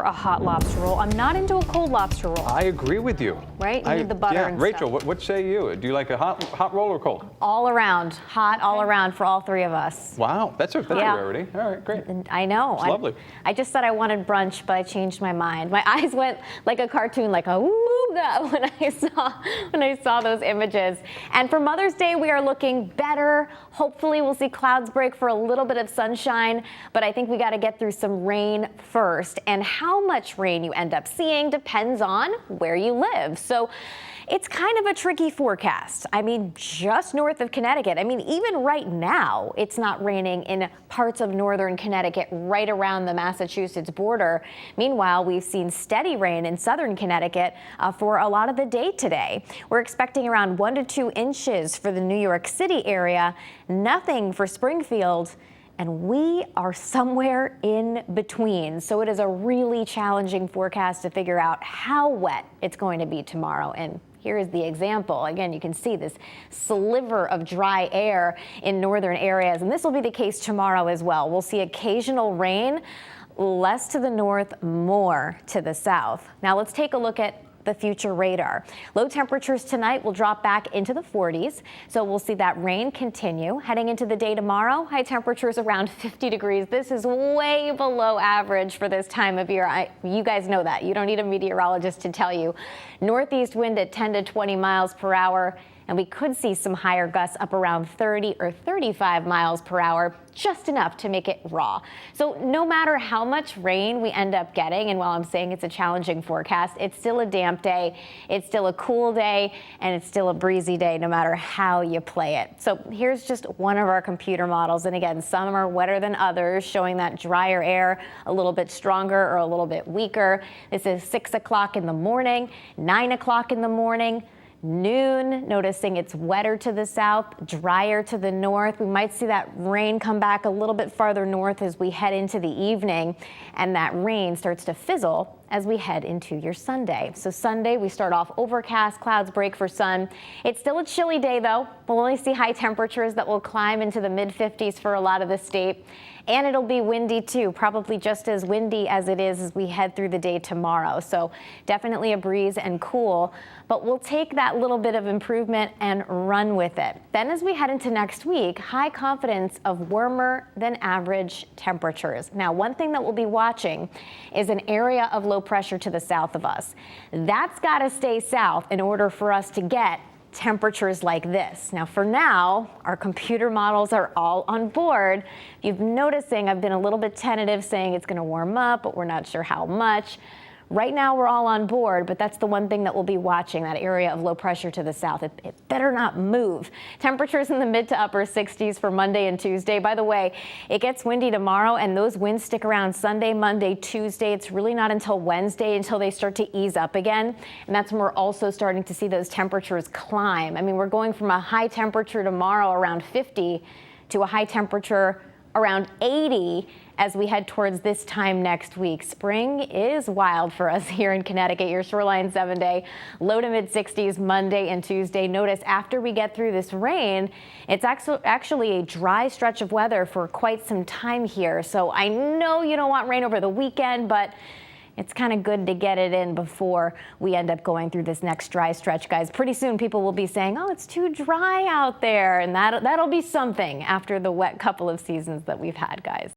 A hot lobster roll. I'm not into a cold lobster roll. I agree with you. Right? You need the butter and Rachel, stuff. what say you? Do you like a hot roll or cold? All around. Hot all around for all three of us. Wow, that's a Yeah. rarity. All right, great. I know. It's lovely. I just said I wanted brunch, but I changed my mind. My eyes went like a cartoon, like a woo that when I saw those images. And for Mother's Day, we are looking better. Hopefully we'll see clouds break for a little bit of sunshine, but I think we got to get through some rain first. And how much rain you end up seeing depends on where you live. So it's kind of a tricky forecast. I mean, just north of Connecticut. I mean, even right now, it's not raining in parts of northern Connecticut right around the Massachusetts border. Meanwhile, we've seen steady rain in southern Connecticut for a lot of the day today. We're expecting around 1 to 2 inches for the New York City area, nothing for Springfield, and we are somewhere in between. So it is a really challenging forecast to figure out how wet it's going to be tomorrow. And here is the example. Again, you can see this sliver of dry air in northern areas, and this will be the case tomorrow as well. We'll see occasional rain, less to the north, more to the south. Now let's take a look at the future radar. Low temperatures tonight will drop back into the 40s, so we'll see that rain continue. Heading into the day tomorrow, high temperatures around 50 degrees. This is way below average for this time of year. You guys know that. You don't need a meteorologist to tell you. Northeast wind at 10 to 20 miles per hour. And we could see some higher gusts up around 30 or 35 miles per hour, just enough to make it raw. So no matter how much rain we end up getting, and while I'm saying it's a challenging forecast, it's still a damp day, it's still a cool day, and it's still a breezy day no matter how you play it. So here's just one of our computer models. And again, some are wetter than others, showing that drier air a little bit stronger or a little bit weaker. This is 6 o'clock in the morning, 9 o'clock in the morning, noon, noticing it's wetter to the south, drier to the north. We might see that rain come back a little bit farther north as we head into the evening, and that rain starts to fizzle as we head into your Sunday. So Sunday, we start off overcast, clouds break for sun. It's still a chilly day though. We'll only see high temperatures that will climb into the mid-50s for a lot of the state. And it'll be windy too, probably just as windy as it is as we head through the day tomorrow. So definitely a breeze and cool, but we'll take that little bit of improvement and run with it. Then as we head into next week, high confidence of warmer than average temperatures. Now, one thing that we'll be watching is an area of low pressure to the south of us. That's got to stay south in order for us to get temperatures like this. Now, for now, our computer models are all on board. You've noticing I've been a little bit tentative saying it's going to warm up, but we're not sure how much. Right now, we're all on board, but that's the one thing that we'll be watching, that area of low pressure to the south. It better not move. Temperatures in the mid to upper 60s for Monday and Tuesday. By the way, it gets windy tomorrow, and those winds stick around Sunday, Monday, Tuesday. It's really not until Wednesday until they start to ease up again, and that's when we're also starting to see those temperatures climb. I mean, we're going from a high temperature tomorrow around 50 to a high temperature around 80 as we head towards this time next week. Spring is wild for us here in Connecticut. Your Shoreline 7-day, low to mid 60s Monday and Tuesday. Notice after we get through this rain, it's actually a dry stretch of weather for quite some time here. So I know you don't want rain over the weekend, but it's kind of good to get it in before we end up going through this next dry stretch, guys. Pretty soon people will be saying, oh, it's too dry out there, and that'll be something after the wet couple of seasons that we've had, guys.